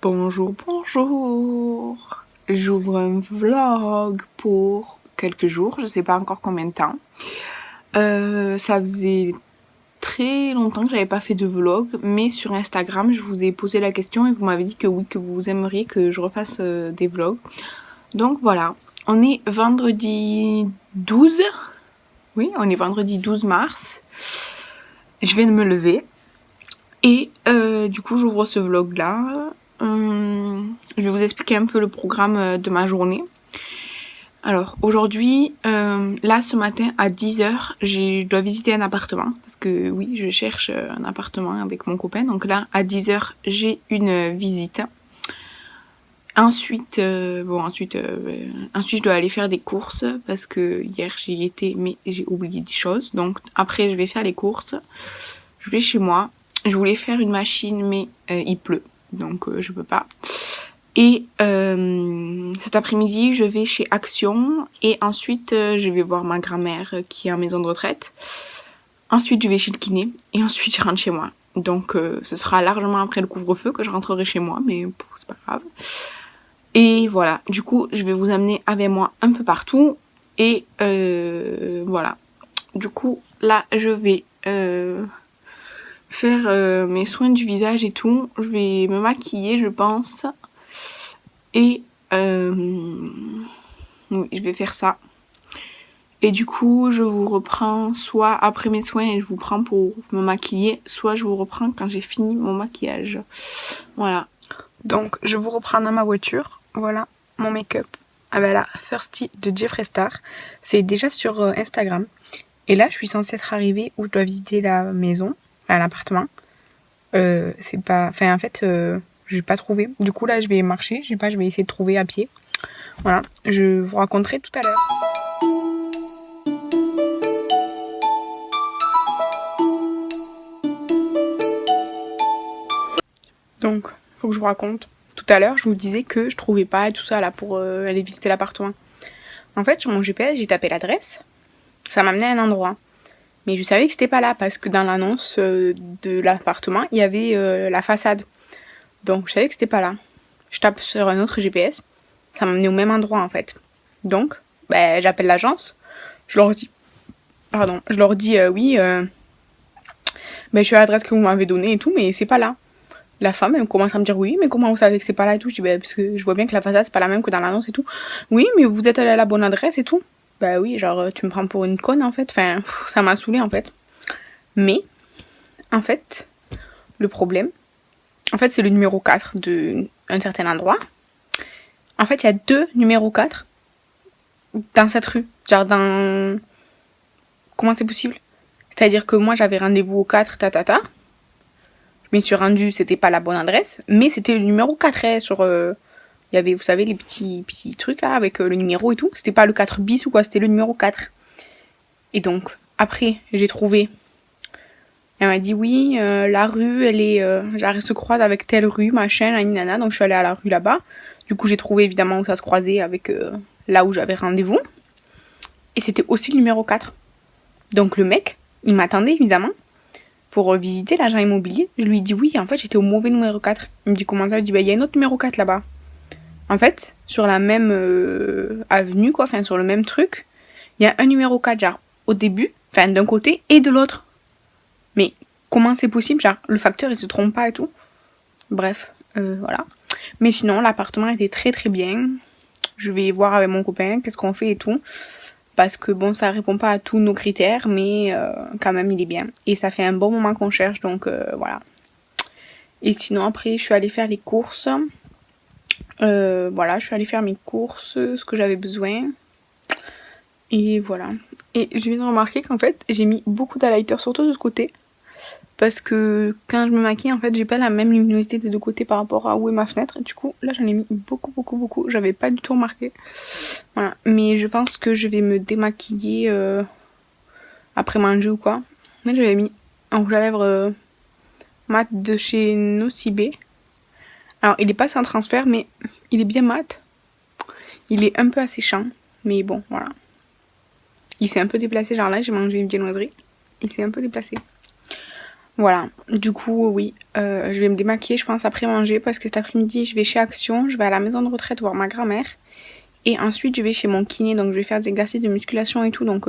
Bonjour, bonjour. J'ouvre un vlog pour quelques jours, je sais pas encore combien de temps. Ça faisait très longtemps que j'avais pas fait de vlog, mais sur Instagram, je vous ai posé la question et vous m'avez dit que oui, que vous aimeriez que je refasse des vlogs. Donc voilà, on est vendredi 12. Oui, on est vendredi 12 mars. Je viens de me lever. Et du coup, j'ouvre ce vlog-là. Je vais vous expliquer un peu le programme de ma journée. Alors, aujourd'hui, là, ce matin, à 10h, je dois visiter un appartement. Parce que oui, je cherche un appartement avec mon copain. Donc là, à 10h, j'ai une visite. Ensuite, ensuite, je dois aller faire des courses. Parce que hier, j'y étais, mais j'ai oublié des choses. Donc après, je vais faire les courses. Je vais chez moi. Je voulais faire une machine, mais il pleut, donc je peux pas. Et cet après-midi, je vais chez Action et ensuite, je vais voir ma grand-mère qui est en maison de retraite. Ensuite, je vais chez le kiné et ensuite, je rentre chez moi. Donc, ce sera largement après le couvre-feu que je rentrerai chez moi, mais c'est pas grave. Et voilà, du coup, je vais vous amener avec moi un peu partout. Et voilà. Du coup, là, je vais faire mes soins du visage et tout. Je vais me maquiller, je pense. Et oui, je vais faire ça. Et du coup, je vous reprends soit après mes soins et je vous prends pour me maquiller, soit je vous reprends quand j'ai fini mon maquillage. Voilà. Donc, je vous reprends dans ma voiture. Voilà mon make-up. Ah ben là, Thirsty de Jeffree Star. C'est déjà sur Instagram. Et là, je suis censée être arrivée où je dois visiter la maison, enfin l'appartement. C'est pas... Enfin, en fait, j'ai pas trouvé. Du coup, là, je vais marcher. Je sais pas, je vais essayer de trouver à pied. Voilà. Je vous raconterai tout à l'heure. Donc, faut que je vous raconte. Tout à l'heure, je vous disais que je trouvais pas tout ça là pour aller visiter l'appartement. En fait, sur mon GPS, j'ai tapé l'adresse. Ça m'a amené à un endroit. Mais je savais que c'était pas là parce que dans l'annonce de l'appartement, il y avait la façade. Donc, je savais que c'était pas là. Je tape sur un autre GPS. Ça m'a amené au même endroit en fait. Donc, j'appelle l'agence. Je leur dis, oui, je suis à l'adresse que vous m'avez donnée et tout, mais c'est pas là. La femme, elle commence à me dire oui, mais comment vous savez que c'est pas là et tout. Je dis, parce que je vois bien que la façade, c'est pas la même que dans l'annonce et tout. Oui, mais vous êtes allé à la bonne adresse et tout. Bah oui, genre, tu me prends pour une conne en fait. Enfin, ça m'a saoulée en fait. Mais, en fait, le problème, c'est le numéro 4 d'un certain endroit. En fait, il y a 2 numéros 4 dans cette rue. Genre, dans... Comment c'est possible? C'est-à-dire que moi, j'avais rendez-vous au 4, Je m'y suis rendue, c'était pas la bonne adresse, mais c'était le numéro 4 sur... Il y avait, vous savez, les petits trucs là, avec le numéro et tout. C'était pas le 4 bis ou quoi, c'était le numéro 4. Et donc, après, j'ai trouvé... Elle m'a dit, oui, la rue, elle est... elle se croise avec telle rue, machin, nana. Donc, je suis allée à la rue là-bas. Du coup, j'ai trouvé évidemment où ça se croisait avec là où j'avais rendez-vous. Et c'était aussi le numéro 4. Donc, le mec, il m'attendait évidemment pour visiter l'agent immobilier. Je lui dis oui, en fait, j'étais au mauvais numéro 4. Il me dit comment ça? Je dis, il y a un autre numéro 4 là-bas. En fait, sur la même avenue, quoi, enfin, sur le même truc, il y a un numéro 4, genre, au début, enfin, d'un côté et de l'autre. Mais comment c'est possible? Genre, le facteur, il se trompe pas et tout. Bref, voilà. Mais sinon, l'appartement était très très bien. Je vais voir avec mon copain qu'est-ce qu'on fait et tout. Parce que bon, ça répond pas à tous nos critères, mais quand même, il est bien. Et ça fait un bon moment qu'on cherche, donc voilà. Et sinon, après, je suis allée faire les courses. Voilà, je suis allée faire mes courses, ce que j'avais besoin. Et voilà. Et je viens de remarquer qu'en fait, j'ai mis beaucoup d'highlighter, surtout de ce côté. Parce que quand je me maquille, en fait, j'ai pas la même luminosité des deux côtés par rapport à où est ma fenêtre. Du coup, là, j'en ai mis beaucoup. J'avais pas du tout remarqué. Voilà. Mais je pense que je vais me démaquiller après manger ou quoi. Là, j'avais mis un rouge à lèvres mat de chez Nocibé. Alors, il est pas sans transfert, mais il est bien mat. Il est un peu asséchant. Mais bon, voilà. Il s'est un peu déplacé. Genre là, j'ai mangé une viennoiserie. Il s'est un peu déplacé. Voilà, du coup, oui, je vais me démaquiller, je pense, après manger, parce que cet après-midi, je vais chez Action, je vais à la maison de retraite voir ma grand-mère, et ensuite, je vais chez mon kiné, donc je vais faire des exercices de musculation et tout, donc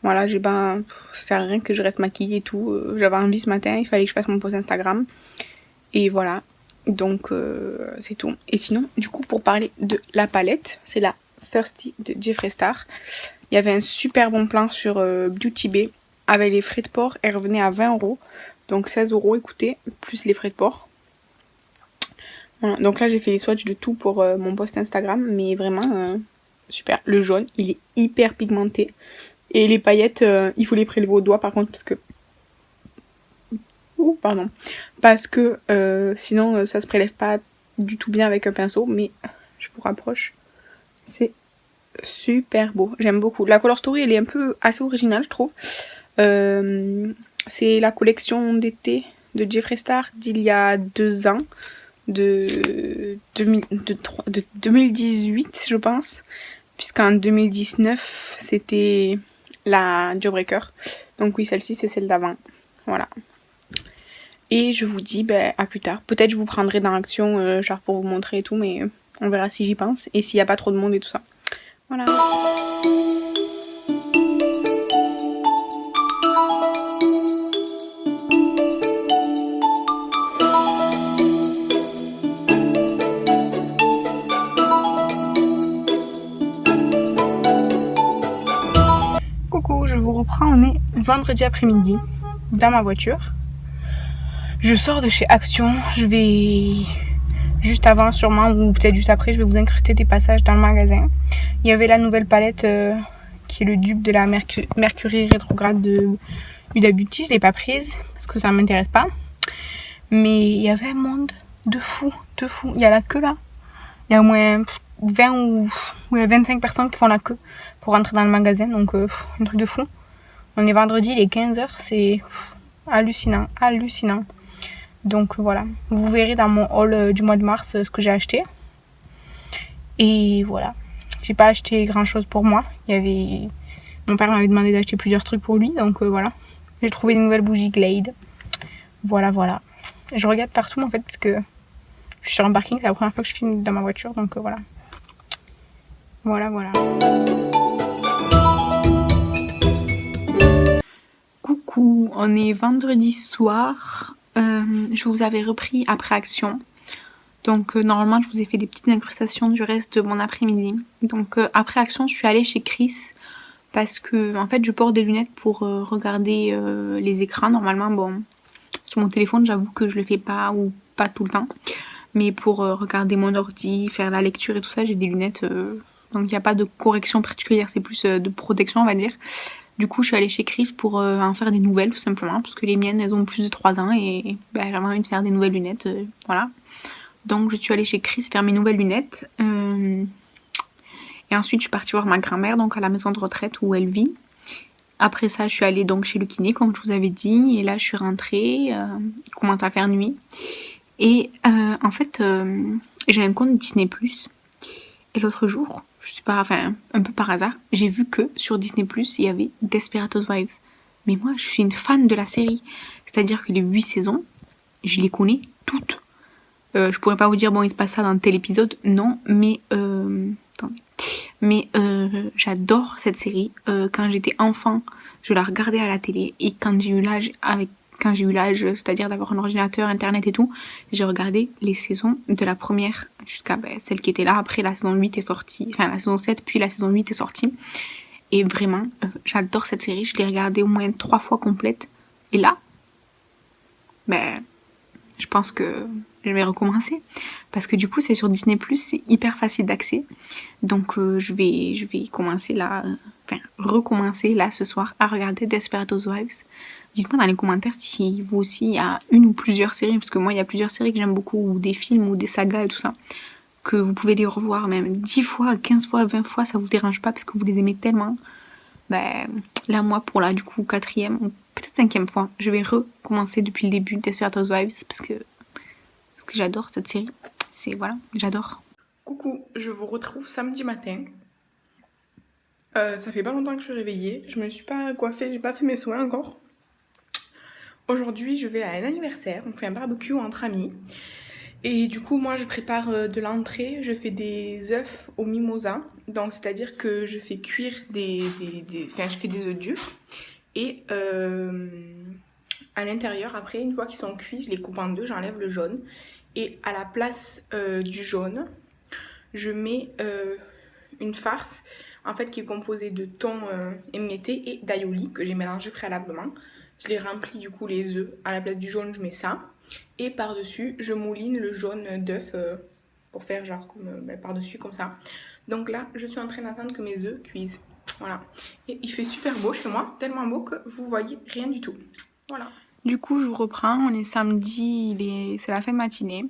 voilà, j'ai pas, ça sert à rien que je reste maquillée et tout, j'avais envie ce matin, il fallait que je fasse mon post Instagram, et voilà, donc c'est tout. Et sinon, du coup, pour parler de la palette, c'est la Thirsty de Jeffree Star. Il y avait un super bon plan sur Beauty Bay. Avec les frais de port, elle revenait à 20€. Donc 16€, écoutez, plus les frais de port. Voilà, donc là j'ai fait les swatchs de tout pour mon post Instagram. Mais vraiment, super. Le jaune, il est hyper pigmenté. Et les paillettes, il faut les prélever au doigt par contre parce que... Ouh, pardon. Parce que sinon ça se prélève pas du tout bien avec un pinceau. Mais je vous rapproche. C'est super beau. J'aime beaucoup. La Color Story, elle est un peu assez originale, je trouve. C'est la collection d'été de Jeffree Star d'il y a 2 ans, de 2018 je pense, puisqu'en 2019 c'était la Jawbreaker. Donc oui, celle-ci c'est celle d'avant. Voilà. Et je vous dis à plus tard. Peut-être je vous prendrai dans Action, genre pour vous montrer et tout, mais on verra si j'y pense et s'il n'y a pas trop de monde et tout ça. Voilà. Coucou, je vous reprends, on est vendredi après-midi dans ma voiture. Je sors de chez Action, je vais juste avant sûrement ou peut-être juste après, je vais vous incruster des passages dans le magasin. Il y avait la nouvelle palette qui est le dupe de la Mercury rétrograde de Huda Beauty, je l'ai pas prise parce que ça m'intéresse pas. Mais il y avait un monde de fou, de fou. Il y a la queue là. Il y a au moins 20 ou 25 personnes qui font la queue pour rentrer dans le magasin, donc un truc de fou. On est vendredi, il est 15h, c'est hallucinant, hallucinant. Donc voilà, vous verrez dans mon haul du mois de mars ce que j'ai acheté. Et voilà, j'ai pas acheté grand chose pour moi. Mon père m'avait demandé d'acheter plusieurs trucs pour lui, donc voilà. J'ai trouvé une nouvelle bougie Glade. Voilà, voilà. Je regarde partout en fait parce que je suis sur un parking, c'est la première fois que je filme dans ma voiture, donc voilà. Voilà, voilà. Coucou, on est vendredi soir. Je vous avais repris après Action. Donc normalement, je vous ai fait des petites incrustations du reste de mon après-midi. Donc après Action, je suis allée chez Chris parce que en fait, je porte des lunettes pour regarder les écrans. Normalement, bon, sur mon téléphone, j'avoue que je le fais pas ou pas tout le temps. Mais pour regarder mon ordi, faire la lecture et tout ça, j'ai des lunettes. Donc il n'y a pas de correction particulière, c'est plus de protection, on va dire. Du coup, je suis allée chez Chris pour en faire des nouvelles, tout simplement, parce que les miennes, elles ont plus de 3 ans et j'avais envie de faire des nouvelles lunettes, voilà. Donc, je suis allée chez Chris faire mes nouvelles lunettes. Et ensuite, je suis partie voir ma grand-mère, donc à la maison de retraite où elle vit. Après ça, je suis allée donc chez le kiné, comme je vous avais dit. Et là, je suis rentrée. Il commence à faire nuit. Et en fait, j'ai un compte Disney+. Et l'autre jour, je sais pas, enfin, un peu par hasard, j'ai vu que sur Disney+, il y avait Desperate Housewives. Mais moi, je suis une fan de la série. C'est-à-dire que les 8 saisons, je les connais toutes. Je pourrais pas vous dire, bon, il se passe ça dans tel épisode, non, mais... attendez. Mais j'adore cette série. Quand j'étais enfant, je la regardais à la télé. Et quand j'ai eu l'âge, c'est-à-dire d'avoir un ordinateur, internet et tout, j'ai regardé les saisons de la première jusqu'à celle qui était là. Après, la saison 8 est sortie, enfin la saison 7, puis la saison 8 est sortie. Et vraiment, j'adore cette série. Je l'ai regardée au moins 3 fois complète. Et là, je pense que je vais recommencer. Parce que du coup, c'est sur Disney+, c'est hyper facile d'accès. Donc, je vais commencer là, recommencer là ce soir à regarder Desperate Housewives. Dites-moi dans les commentaires si vous aussi, il y a une ou plusieurs séries, parce que moi, il y a plusieurs séries que j'aime beaucoup, ou des films, ou des sagas et tout ça, que vous pouvez les revoir même 10 fois, 15 fois, 20 fois, ça vous dérange pas, parce que vous les aimez tellement. Là, moi, pour la, du coup, 4e, ou peut-être 5e fois, je vais recommencer depuis le début Desperate Housewives, parce que j'adore cette série. Voilà, j'adore. Coucou, je vous retrouve samedi matin. Ça fait pas longtemps que je suis réveillée. Je me suis pas coiffée, j'ai pas fait mes soins encore. Aujourd'hui, je vais à un anniversaire, on fait un barbecue entre amis. Et du coup, moi, je prépare de l'entrée, je fais des œufs au mimosa. Donc, c'est-à-dire que je fais cuire enfin, je fais des œufs durs. Et à l'intérieur, après, une fois qu'ils sont cuits, je les coupe en deux, j'enlève le jaune. Et à la place du jaune, je mets une farce, en fait, qui est composée de thon émietté et d'aïoli, que j'ai mélangé préalablement. Je les remplis du coup les œufs. À la place du jaune, je mets ça. Et par-dessus, je mouline le jaune d'œuf pour faire genre comme par-dessus comme ça. Donc là, je suis en train d'attendre que mes œufs cuisent. Voilà. Et il fait super beau chez moi, tellement beau que vous voyez rien du tout. Voilà. Du coup, je vous reprends. On est samedi, c'est la fin de matinée.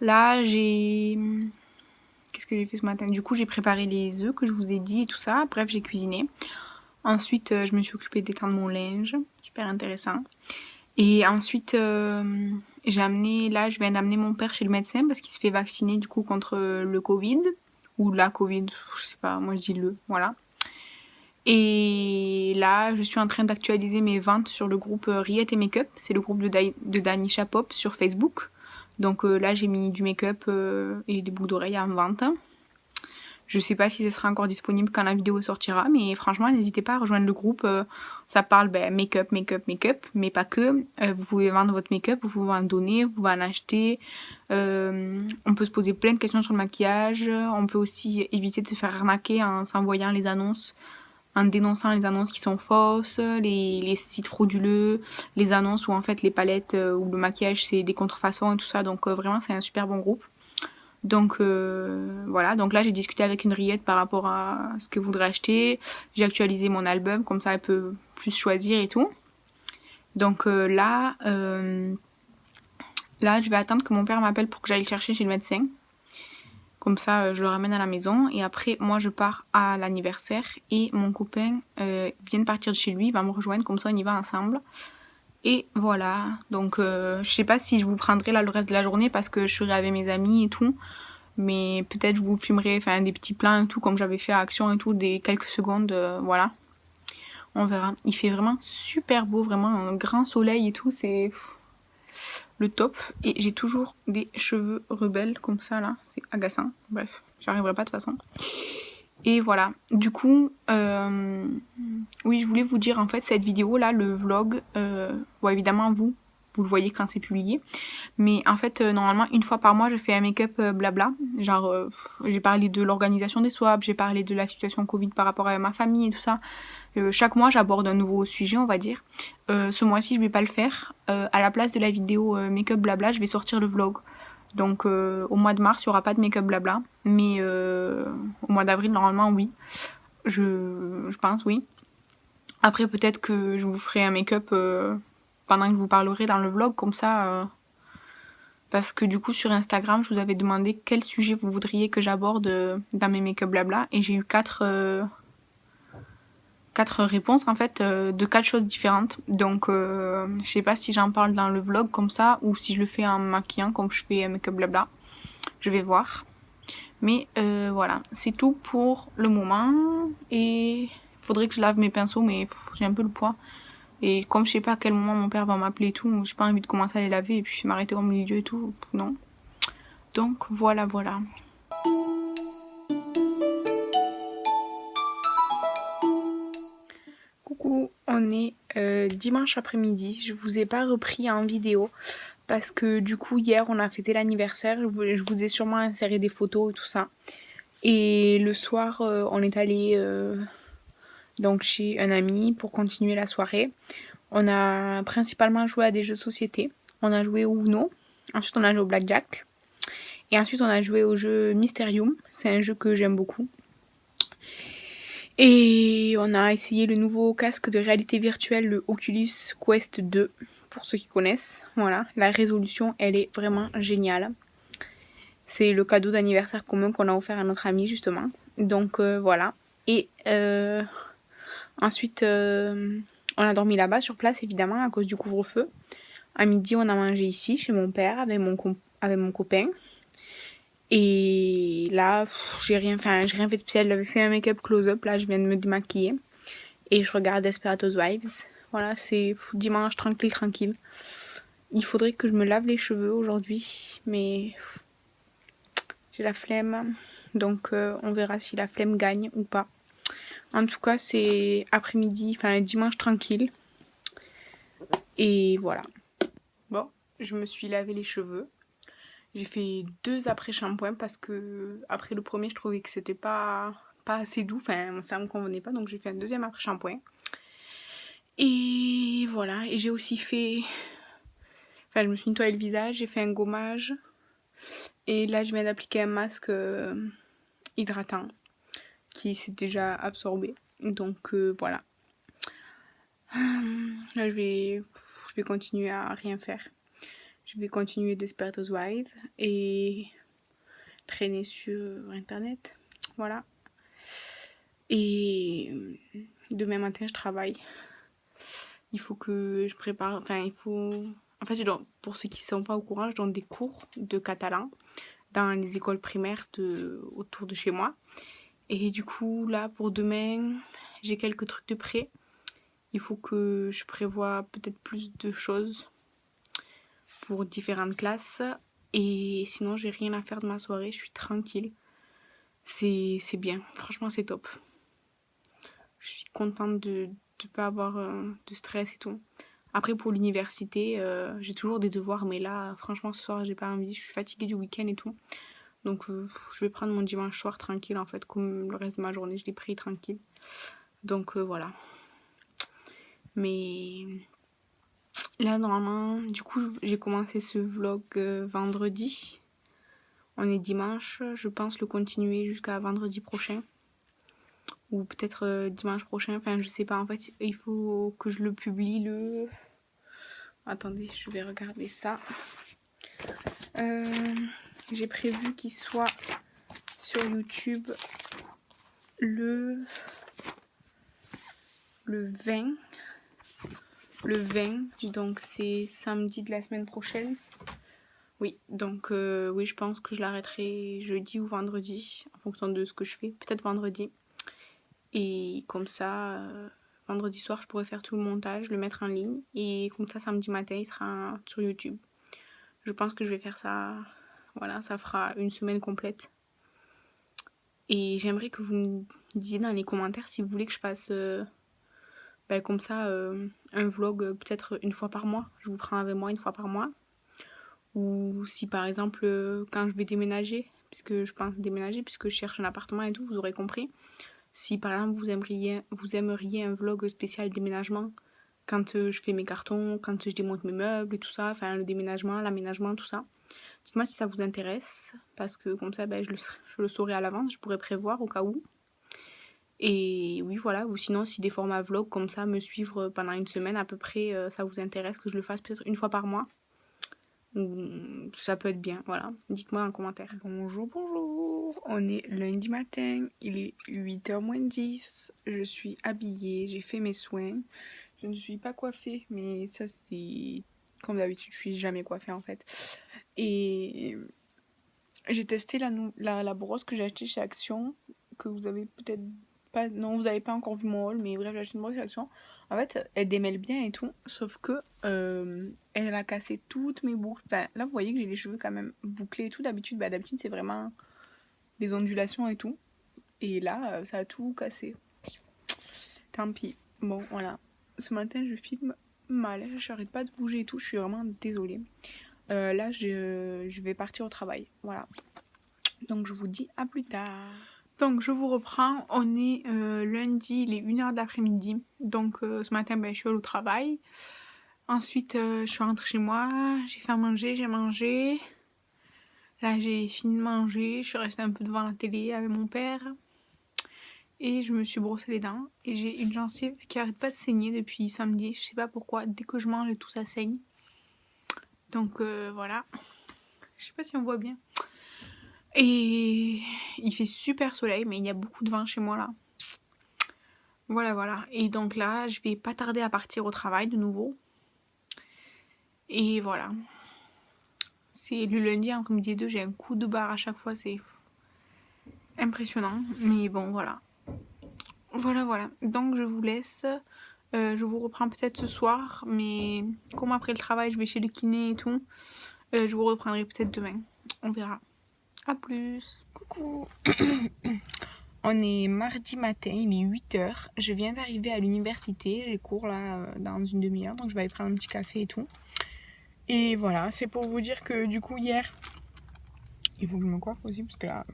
Là, qu'est-ce que j'ai fait ce matin? Du coup, j'ai préparé les œufs que je vous ai dit et tout ça. Bref, j'ai cuisiné. Ensuite, je me suis occupée d'étendre mon linge. Super intéressant. Et ensuite, je viens d'amener mon père chez le médecin parce qu'il se fait vacciner du coup contre le Covid. Ou la Covid, je sais pas, moi je dis voilà. Et là, je suis en train d'actualiser mes ventes sur le groupe Riette et Make-up. C'est le groupe de Danisha Pop sur Facebook. Donc là, j'ai mis du make-up et des boucles d'oreilles en vente. Je sais pas si ce sera encore disponible quand la vidéo sortira, mais franchement, n'hésitez pas à rejoindre le groupe. Ça parle make-up, make-up, make-up, mais pas que. Vous pouvez vendre votre make-up, vous pouvez en donner, vous pouvez en acheter. On peut se poser plein de questions sur le maquillage. On peut aussi éviter de se faire arnaquer en s'envoyant les annonces, en dénonçant les annonces qui sont fausses, les sites frauduleux, les annonces où en fait les palettes ou le maquillage c'est des contrefaçons et tout ça. Donc vraiment, c'est un super bon groupe. Donc voilà, donc là j'ai discuté avec une Riette par rapport à ce qu'elle voudrait acheter. J'ai actualisé mon album, comme ça elle peut plus choisir et tout. Donc là, je vais attendre que mon père m'appelle pour que j'aille le chercher chez le médecin. Comme ça, je le ramène à la maison. Et après, moi, je pars à l'anniversaire. Et mon copain vient de partir de chez lui, il va me rejoindre. Comme ça, on y va ensemble. Et voilà, donc je sais pas si je vous prendrai là le reste de la journée parce que je serai avec mes amis et tout. Mais peut-être je vous filmerai des petits plans et tout comme j'avais fait à Action et tout, des quelques secondes, voilà. On verra. Il fait vraiment super beau, vraiment un grand soleil et tout, c'est le top. Et j'ai toujours des cheveux rebelles comme ça là, c'est agaçant. Bref, j'arriverai pas de toute façon. Et voilà, du coup, oui, je voulais vous dire en fait cette vidéo là, le vlog, bon évidemment vous le voyez quand c'est publié, mais en fait normalement une fois par mois je fais un make-up blabla, genre j'ai parlé de l'organisation des swaps, j'ai parlé de la situation Covid par rapport à ma famille et tout ça. Chaque mois j'aborde un nouveau sujet on va dire. Ce mois-ci je vais pas le faire, à la place de la vidéo make-up blabla je vais sortir le vlog. Donc au mois de mars, il n'y aura pas de make-up blabla. Mais au mois d'avril, normalement, oui. Je pense, oui. Après, peut-être que je vous ferai un make-up pendant que je vous parlerai dans le vlog, comme ça. Parce que du coup, sur Instagram, je vous avais demandé quel sujet vous voudriez que j'aborde dans mes make-up blabla. Et j'ai eu 4 réponses en fait de 4 choses différentes. Donc je sais pas si j'en parle dans le vlog comme ça ou si je le fais en maquillant comme je fais make-up blabla. Je vais voir. Mais voilà, c'est tout pour le moment. Et il faudrait que je lave mes pinceaux mais j'ai un peu le poids. Et comme je sais pas à quel moment mon père va m'appeler et tout, j'ai pas envie de commencer à les laver et puis m'arrêter au milieu et tout. Non. Donc voilà. Coucou, on est dimanche après-midi. Je vous ai pas repris en vidéo parce que du coup hier on a fêté l'anniversaire. Je vous ai sûrement inséré des photos et tout ça. Et le soir on est allé donc chez un ami pour continuer la soirée. On a principalement joué à des jeux de société. On a joué au Uno. Ensuite on a joué au Blackjack. Et ensuite on a joué au jeu Mysterium. C'est un jeu que j'aime beaucoup. Et on a essayé le nouveau casque de réalité virtuelle, le Oculus Quest 2, pour ceux qui connaissent. Voilà, la résolution, elle est vraiment géniale. C'est le cadeau d'anniversaire commun qu'on a offert à notre ami, justement. Donc voilà. Et ensuite, on a dormi là-bas, sur place, évidemment, à cause du couvre-feu. À midi, on a mangé ici, chez mon père, avec mon copain. Et là, j'ai rien fait de spécial. J'avais fait un make-up close-up. Là, je viens de me démaquiller. Et je regarde Desperate Housewives. Voilà, c'est dimanche tranquille, tranquille. Il faudrait que je me lave les cheveux aujourd'hui, mais j'ai la flemme. Donc on verra si la flemme gagne ou pas. En tout cas, c'est après-midi, enfin dimanche tranquille. Et voilà. Bon, je me suis lavé les cheveux. J'ai fait 2 après-shampoings parce que après le premier, je trouvais que c'était pas assez doux. Enfin, ça me convenait pas, donc j'ai fait un deuxième après-shampoing. Et voilà, et j'ai aussi fait... Enfin, je me suis nettoyé le visage, j'ai fait un gommage. Et là, je viens d'appliquer un masque hydratant qui s'est déjà absorbé. Donc voilà. Là, je vais continuer à rien faire. Je vais continuer Desperate Housewives et traîner sur internet. Voilà. Et demain matin, je travaille. Il faut que je prépare. Enfin, il faut. En fait, pour ceux qui ne sont pas au courant, je donne des cours de catalan dans les écoles primaires autour de chez moi. Et du coup, là, pour demain, j'ai quelques trucs de prêt. Il faut que je prévoie peut-être plus de choses pour différentes classes. Et sinon, j'ai rien à faire de ma soirée. Je suis tranquille. C'est bien. Franchement, c'est top. Je suis contente de ne pas avoir de stress et tout. Après, pour l'université, j'ai toujours des devoirs. Mais là, franchement, ce soir, j'ai pas envie. Je suis fatiguée du week-end et tout. Donc, je vais prendre mon dimanche soir tranquille, en fait. Comme le reste de ma journée, je l'ai pris tranquille. Donc, voilà. Mais là, normalement, du coup, j'ai commencé ce vlog vendredi. On est dimanche. Je pense le continuer jusqu'à vendredi prochain. Ou peut-être dimanche prochain. Enfin, je sais pas. En fait, il faut que je le publie le... Attendez, je vais regarder ça. J'ai prévu qu'il soit sur YouTube le 20. Le 20, donc c'est samedi de la semaine prochaine. Oui, donc oui, je pense que je l'arrêterai jeudi ou vendredi, en fonction de ce que je fais. Peut-être vendredi. Et comme ça, vendredi soir, je pourrais faire tout le montage, le mettre en ligne. Et comme ça, samedi matin, il sera sur YouTube. Je pense que je vais faire ça. Voilà, ça fera une semaine complète. Et j'aimerais que vous me disiez dans les commentaires si vous voulez que je fasse comme ça un vlog peut-être une fois par mois. Je vous prends avec moi une fois par mois. Ou si par exemple quand je vais déménager, puisque je pense déménager, puisque je cherche un appartement et tout, vous aurez compris. Si par exemple vous aimeriez un vlog spécial déménagement, quand je fais mes cartons, quand je démonte mes meubles et tout ça, enfin le déménagement, l'aménagement, tout ça. Dites-moi si ça vous intéresse, parce que comme ça je le saurai à l'avance, je pourrais prévoir au cas où. Et oui voilà, ou sinon si des formats vlog comme ça, me suivre pendant une semaine à peu près, ça vous intéresse que je le fasse peut-être une fois par mois. Ça peut être bien, voilà. Dites-moi en commentaire. Bonjour, bonjour. On est lundi matin, il est 8h moins 10. Je suis habillée, j'ai fait mes soins. Je ne suis pas coiffée, mais ça c'est... Comme d'habitude, je suis jamais coiffée en fait. Et j'ai testé la brosse que j'ai achetée chez Action, que vous avez peut-être pas... Non, vous n'avez pas encore vu mon haul, mais bref, j'ai acheté une brosse chez Action. En fait, elle démêle bien et tout, sauf que elle a cassé toutes mes boucles. Enfin, là, vous voyez que j'ai les cheveux quand même bouclés et tout. D'habitude, c'est vraiment des ondulations et tout. Et là, ça a tout cassé. Tant pis. Bon, voilà. Ce matin, je filme mal. J'arrête pas de bouger et tout. Je suis vraiment désolée. Là, je vais partir au travail. Voilà. Donc, je vous dis à plus tard. Donc je vous reprends, on est lundi, il est 1h d'après-midi. Donc ce matin, je suis allée au travail. Ensuite, je suis rentrée chez moi, j'ai fait à manger, j'ai mangé. Là, j'ai fini de manger, je suis restée un peu devant la télé avec mon père. Et je me suis brossé les dents. Et j'ai une gencive qui arrête pas de saigner depuis samedi. Je sais pas pourquoi, dès que je mange et tout ça saigne. Donc voilà. Je sais pas si on voit bien. Et il fait super soleil, mais il y a beaucoup de vent chez moi là. Voilà, voilà. Et donc là, je vais pas tarder à partir au travail de nouveau. Et voilà. C'est le lundi entre midi et deux, j'ai un coup de barre à chaque fois, c'est impressionnant. Mais bon, voilà. Voilà, voilà. Donc je vous laisse. Je vous reprends peut-être ce soir, mais comme après le travail, je vais chez le kiné et tout, je vous reprendrai peut-être demain. On verra. À plus. Coucou. On est mardi matin, il est 8h. Je viens d'arriver à l'université. J'ai cours là dans une demi-heure, donc je vais aller prendre un petit café et tout. Et voilà, c'est pour vous dire que du coup hier, il faut que je me coiffe aussi parce que là...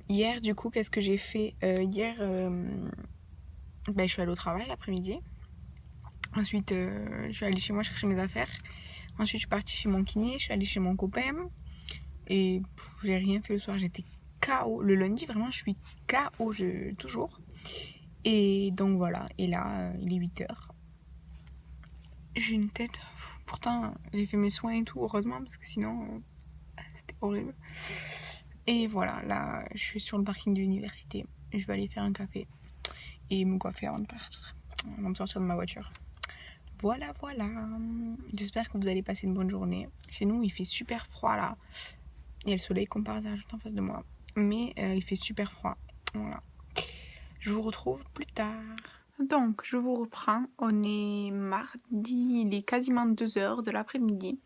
hier du coup, qu'est-ce que j'ai fait hier, je suis allée au travail l'après-midi. Ensuite, je suis allée chez moi chercher mes affaires. Ensuite, je suis partie chez mon kiné, je suis allée chez mon copain. Et j'ai rien fait le soir, j'étais KO. Le lundi, vraiment, je suis KO, toujours. Et donc voilà, et là, il est 8h. J'ai une tête. Pourtant, j'ai fait mes soins et tout, heureusement, parce que sinon, c'était horrible. Et voilà, là, je suis sur le parking de l'université. Je vais aller faire un café et me coiffer avant de partir, avant de sortir de ma voiture. Voilà. J'espère que vous allez passer une bonne journée. Chez nous, il fait super froid là. Il y a le soleil comme par hasard juste en face de moi. Mais il fait super froid. Voilà. Je vous retrouve plus tard. Donc, je vous reprends. On est mardi, il est quasiment 2h de l'après-midi.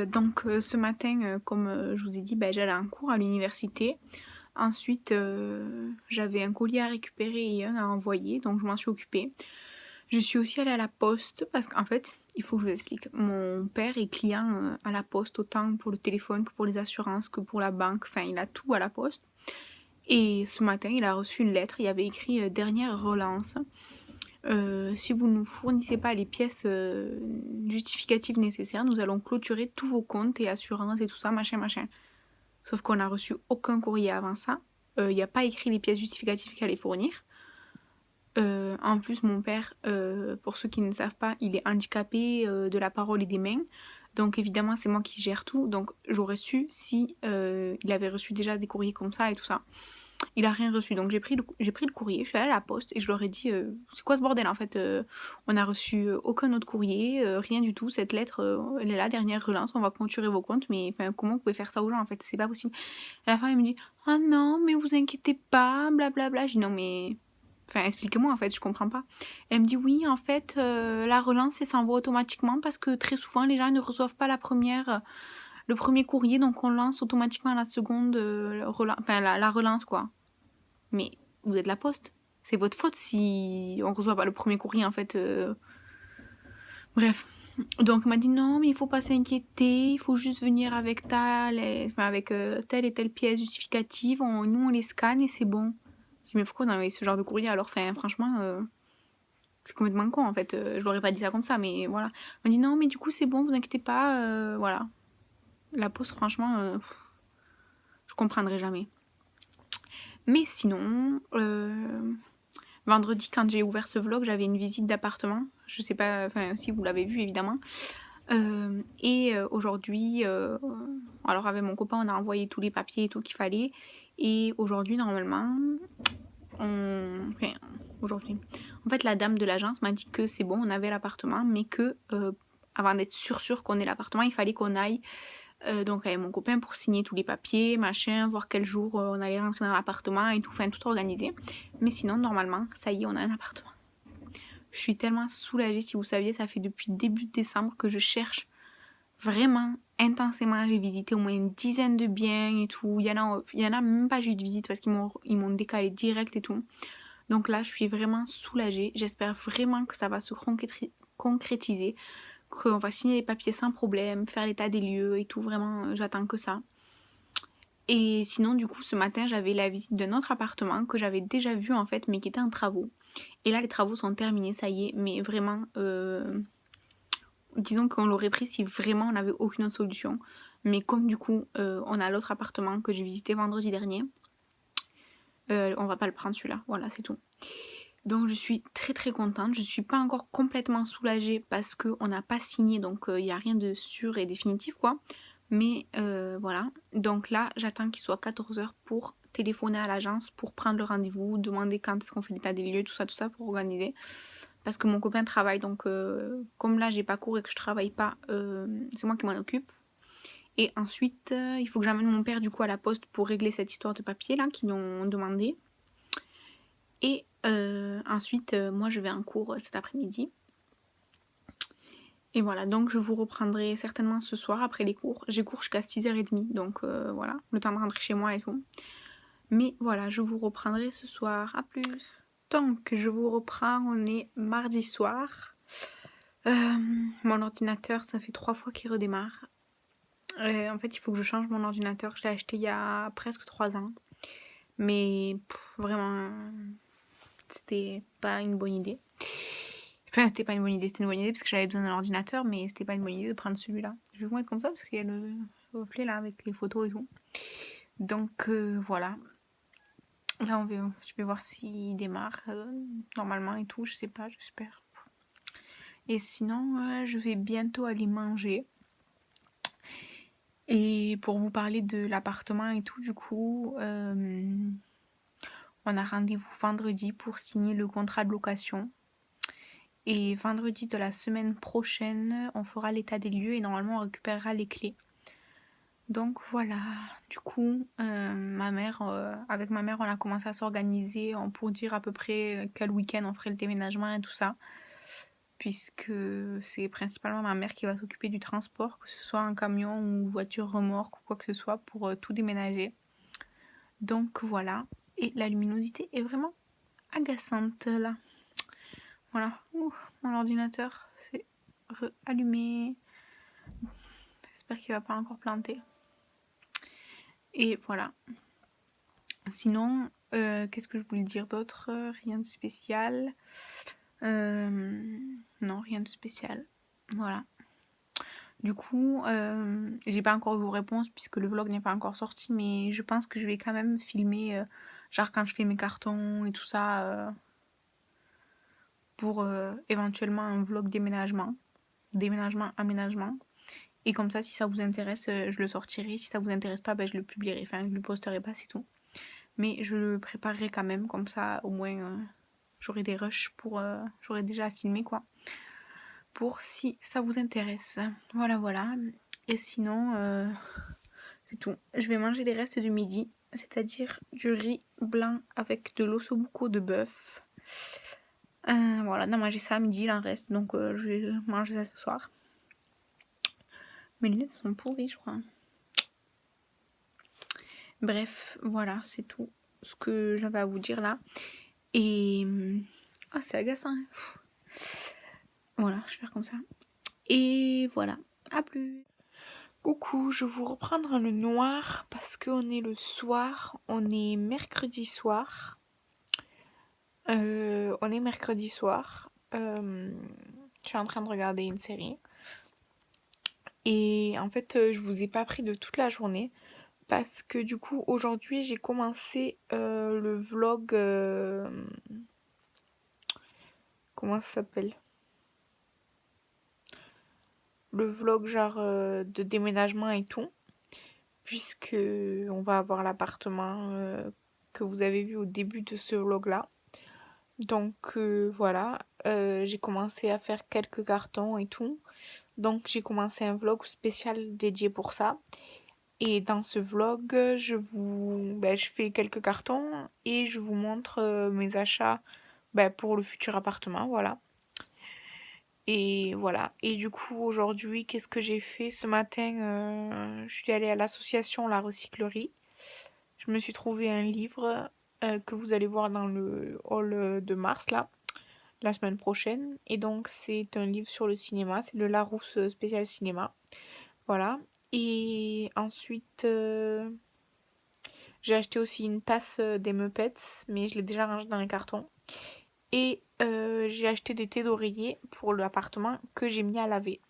Donc, ce matin, comme je vous ai dit, j'allais en cours à l'université. Ensuite, j'avais un colis à récupérer et un à envoyer, donc je m'en suis occupée. Je suis aussi allée à la poste parce qu'en fait, il faut que je vous explique. Mon père est client à la poste, autant pour le téléphone que pour les assurances, que pour la banque. Enfin, il a tout à la poste. Et ce matin, il a reçu une lettre. Il y avait écrit dernière relance. Si vous ne nous fournissez pas les pièces justificatives nécessaires, nous allons clôturer tous vos comptes et assurances et tout ça, machin. Sauf qu'on n'a reçu aucun courrier avant ça. Il n'y a pas écrit les pièces justificatives qu'il allait fournir. En plus, mon père, pour ceux qui ne le savent pas, il est handicapé de la parole et des mains. Donc évidemment, c'est moi qui gère tout. Donc j'aurais su si il avait reçu déjà des courriers comme ça et tout ça. Il a rien reçu. Donc j'ai pris le courrier, je suis allée à la poste et je leur ai dit c'est quoi ce bordel en fait, on a reçu aucun autre courrier, rien du tout. Cette lettre, elle est là, dernière relance, on va clôturer vos comptes. Mais comment vous pouvez faire ça aux gens en fait, c'est pas possible. À la fin, il me dit ah non, mais vous inquiétez pas, blablabla. Je dis non mais... expliquez-moi en fait, je comprends pas. Elle me dit oui, en fait, la relance, ça s'envoie automatiquement parce que très souvent, les gens ne reçoivent pas le premier courrier, donc on lance automatiquement la seconde, la relance, quoi. Mais vous êtes la poste. C'est votre faute si on reçoit pas le premier courrier, en fait. Bref. Donc, elle m'a dit non, mais il faut pas s'inquiéter, il faut juste venir avec telle et telle pièce justificative, nous on les scanne et c'est bon. Je dis mais pourquoi on a envoyé ce genre de courrier alors, franchement, c'est complètement con en fait, je l'aurais pas dit ça comme ça, mais voilà. Elle m'a dit non, mais du coup c'est bon, vous inquiétez pas, voilà. La poste, franchement, je comprendrai jamais. Mais sinon, vendredi, quand j'ai ouvert ce vlog, j'avais une visite d'appartement. Je sais pas, si vous l'avez vu évidemment. Et aujourd'hui, alors avec mon copain, on a envoyé tous les papiers et tout qu'il fallait. Et aujourd'hui, normalement, aujourd'hui. En fait, la dame de l'agence m'a dit que c'est bon, on avait l'appartement, mais que avant d'être sûr qu'on ait l'appartement, il fallait qu'on aille donc avec mon copain pour signer tous les papiers, machin, voir quel jour on allait rentrer dans l'appartement et tout, tout organisé. Mais sinon, normalement, ça y est, on a un appartement. Je suis tellement soulagée, si vous saviez, ça fait depuis début décembre que je cherche vraiment intensément. J'ai visité au moins une dizaine de biens et tout. Il y en a même pas, j'ai eu de visite parce qu'ils m'ont décalé direct et tout. Donc là, je suis vraiment soulagée. J'espère vraiment que ça va se concrétiser, qu'on va signer les papiers sans problème, faire l'état des lieux et tout. Vraiment, j'attends que ça. Et sinon, du coup, ce matin, j'avais la visite d'un autre appartement que j'avais déjà vu en fait, mais qui était en travaux. Et là, les travaux sont terminés, ça y est. Mais vraiment, disons qu'on l'aurait pris si vraiment on n'avait aucune autre solution. Mais comme du coup, on a l'autre appartement que j'ai visité vendredi dernier, on va pas le prendre celui-là. Voilà, c'est tout. Donc je suis très très contente. Je suis pas encore complètement soulagée parce qu'on n'a pas signé, donc il n'y a rien de sûr et définitif quoi. Mais voilà. Donc là, j'attends qu'il soit 14h pour téléphoner à l'agence, pour prendre le rendez-vous, demander quand est-ce qu'on fait l'état des lieux, tout ça pour organiser. Parce que mon copain travaille, donc comme là j'ai pas cours et que je travaille pas, c'est moi qui m'en occupe. Et ensuite, il faut que j'amène mon père du coup à la poste pour régler cette histoire de papier là qu'ils lui ont demandé. Et Ensuite, moi je vais en cours cet après-midi. Et voilà, donc je vous reprendrai certainement ce soir après les cours. J'ai cours jusqu'à 6h30, donc voilà, le temps de rentrer chez moi et tout. Mais voilà, je vous reprendrai ce soir. À plus. Donc, je vous reprends, on est mardi soir. Mon ordinateur, ça fait 3 fois qu'il redémarre. En fait, il faut que je change mon ordinateur. Je l'ai acheté il y a presque 3 ans. Mais vraiment, c'était pas une bonne idée. Enfin, c'était pas une bonne idée, c'était une bonne idée parce que j'avais besoin d'un ordinateur, mais c'était pas une bonne idée de prendre celui-là. Je vais vous mettre comme ça parce qu'il y a le reflet là avec les photos et tout. Donc voilà. Là, je vais voir s'il démarre normalement et tout, je sais pas, j'espère. Et sinon, je vais bientôt aller manger. Et pour vous parler de l'appartement et tout, du coup, on a rendez-vous vendredi pour signer le contrat de location. Et vendredi de la semaine prochaine, on fera l'état des lieux et normalement on récupérera les clés. Donc voilà, du coup, avec ma mère, on a commencé à s'organiser pour dire à peu près quel week-end on ferait le déménagement et tout ça. Puisque c'est principalement ma mère qui va s'occuper du transport, que ce soit un camion ou voiture remorque ou quoi que ce soit pour tout déménager. Donc voilà, et la luminosité est vraiment agaçante là. Voilà, mon ordinateur s'est allumé. J'espère qu'il va pas encore planter. Et voilà. Sinon, qu'est-ce que je voulais dire d'autre? Rien de spécial. Non, rien de spécial. Voilà. Du coup, j'ai pas encore eu vos réponses puisque le vlog n'est pas encore sorti, mais je pense que je vais quand même filmer, genre quand je fais mes cartons et tout ça, pour éventuellement un vlog déménagement, aménagement. Et comme ça, si ça vous intéresse, je le sortirai. Si ça vous intéresse pas, ben, je le publierai. Enfin, je le posterai pas, c'est tout. Mais je le préparerai quand même, comme ça, au moins, j'aurai des rushs j'aurai déjà filmé, quoi. Pour si ça vous intéresse. Voilà, voilà. Et sinon, c'est tout. Je vais manger les restes du midi, c'est-à-dire du riz blanc avec de l'ossobuco de bœuf. Voilà, on a mangé ça à midi, il en reste, donc je vais manger ça ce soir. Mes lunettes sont pourries, je crois. Bref, voilà, c'est tout ce que j'avais à vous dire là. Et... Oh, c'est agaçant. Voilà, je vais faire comme ça. Et voilà, à plus. Coucou, je vous reprends dans le noir parce qu'on est le soir, on est mercredi soir. On est mercredi soir. Je suis en train de regarder une série. Et en fait, je vous ai pas pris de toute la journée. Parce que du coup, aujourd'hui, j'ai commencé le vlog... comment ça s'appelle? Le vlog genre de déménagement et tout. Puisque on va avoir l'appartement que vous avez vu au début de ce vlog-là. Donc voilà, j'ai commencé à faire quelques cartons et tout. Donc j'ai commencé un vlog spécial dédié pour ça. Et dans ce vlog, je fais quelques cartons et je vous montre mes achats pour le futur appartement, voilà. Et voilà. Et du coup, aujourd'hui, qu'est-ce que j'ai fait? Ce matin, je suis allée à l'association La Recyclerie. Je me suis trouvé un livre que vous allez voir dans le hall de mars, là, la semaine prochaine. Et donc, c'est un livre sur le cinéma. C'est le Larousse spécial cinéma. Voilà. Et ensuite, j'ai acheté aussi une tasse des Muppets, mais je l'ai déjà rangée dans les cartons. Et j'ai acheté des thés d'oreiller pour l'appartement que j'ai mis à laver.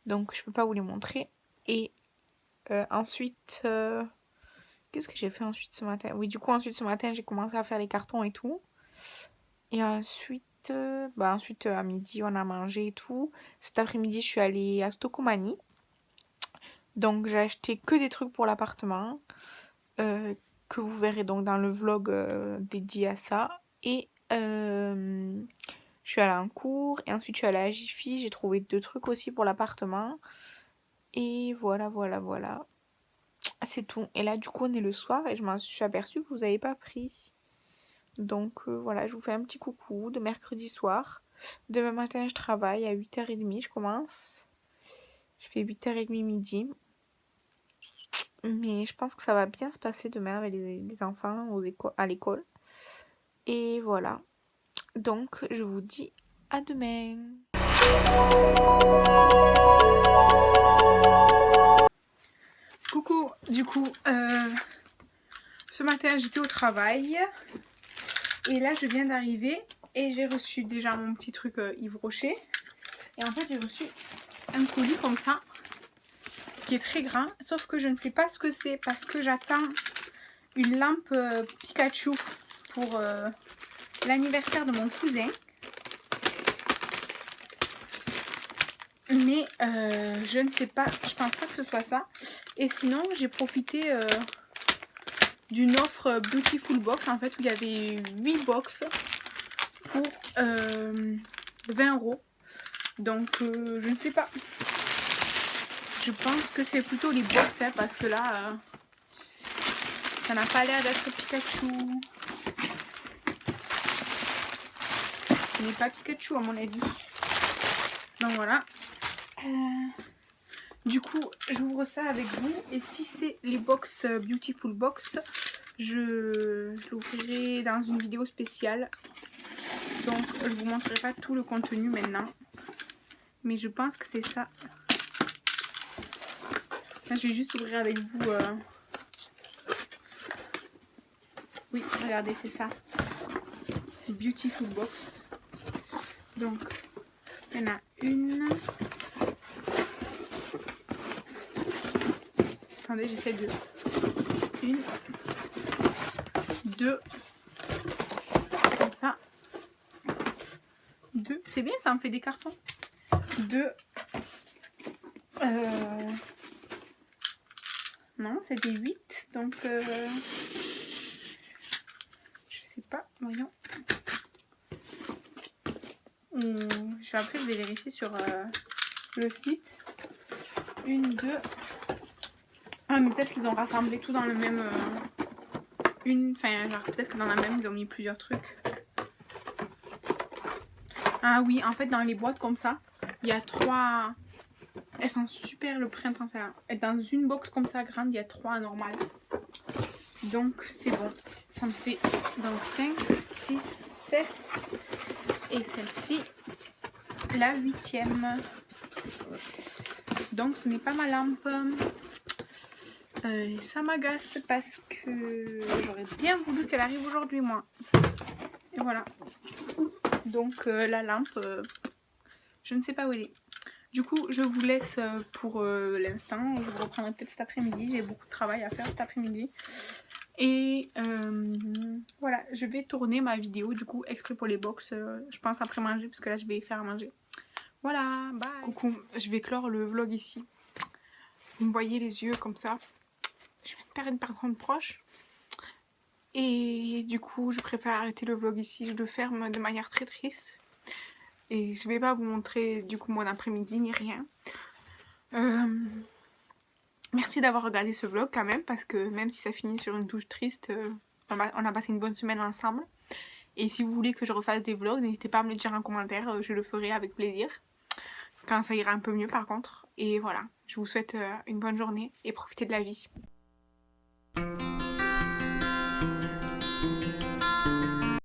Donc, je peux pas vous les montrer. Et ensuite, qu'est-ce que j'ai fait ensuite ce matin? Oui, du coup, ensuite ce matin, j'ai commencé à faire les cartons et tout. Et ensuite, à midi, on a mangé et tout. Cet après-midi, je suis allée à Stocomanie. Donc, j'ai acheté que des trucs pour l'appartement. Que vous verrez donc dans le vlog dédié à ça. Et je suis allée en cours. Et ensuite, je suis allée à Jiffy. J'ai trouvé 2 trucs aussi pour l'appartement. Et voilà, voilà, voilà. C'est tout. Et là, du coup, on est le soir et je m'en suis aperçue que vous n'avez pas pris. Donc voilà, je vous fais un petit coucou de mercredi soir. Demain matin, je travaille à 8h30, je commence. Je fais 8h30 midi. Mais je pense que ça va bien se passer demain avec les enfants à l'école. Et voilà. Donc, je vous dis à demain. Coucou, du coup, ce matin j'étais au travail et là je viens d'arriver et j'ai reçu déjà mon petit truc Yves Rocher. Et en fait j'ai reçu un colis comme ça qui est très grand, sauf que je ne sais pas ce que c'est parce que j'attends une lampe Pikachu pour l'anniversaire de mon cousin. Mais je ne sais pas, je pense pas que ce soit ça. Et sinon j'ai profité d'une offre Beautiful Box en fait où il y avait 8 box pour 20 €. Donc je ne sais pas. Je pense que c'est plutôt les box hein, parce que là ça n'a pas l'air d'être Pikachu. Ce n'est pas Pikachu à mon avis. Donc voilà. Du coup j'ouvre ça avec vous et si c'est les box Beautiful Box, je l'ouvrirai dans une vidéo spéciale. Donc je vous montrerai pas tout le contenu maintenant. Mais je pense que c'est ça. Là, je vais juste ouvrir avec vous. Oui, regardez, c'est ça. Beautiful Box. Donc, il y en a une. Attendez, j'essaie de... Une. Deux. Comme ça. Deux. C'est bien, ça me fait des cartons. Deux. Non, c'était 8. Donc, je sais pas. Voyons. Je vais après, je vais vérifier sur le site. Une, deux. Ah, mais peut-être qu'ils ont rassemblé tout dans le même... Enfin, genre, peut-être que dans la même, ils ont mis plusieurs trucs. Ah oui, en fait, dans les boîtes comme ça, il y a 3... Elles sont super le printemps, celle-là. Et dans une box comme ça, grande, il y a 3 normales. Donc, c'est bon. Ça me fait donc 5, 6, 7. Et celle-ci, la 8e. Donc, ce n'est pas ma lampe. Ça m'agace parce que j'aurais bien voulu qu'elle arrive aujourd'hui, moi. Et voilà. Donc, la lampe, je ne sais pas où elle est. Du coup, je vous laisse pour l'instant. Je vous reprendrai peut-être cet après-midi. J'ai beaucoup de travail à faire cet après-midi. Et voilà, je vais tourner ma vidéo du coup exprès pour les box. Je pense après manger parce que là je vais faire à manger. Voilà, bye. Coucou, je vais clore le vlog ici. Vous me voyez les yeux comme ça. Je viens de perdre une personne proche. Et du coup, je préfère arrêter le vlog ici. Je le ferme de manière très triste. Et je vais pas vous montrer du coup mon après-midi ni rien. Merci d'avoir regardé ce vlog quand même parce que même si ça finit sur une touche triste, on a passé une bonne semaine ensemble. Et si vous voulez que je refasse des vlogs, n'hésitez pas à me le dire en commentaire, je le ferai avec plaisir. Quand ça ira un peu mieux par contre. Et voilà, je vous souhaite une bonne journée et profitez de la vie.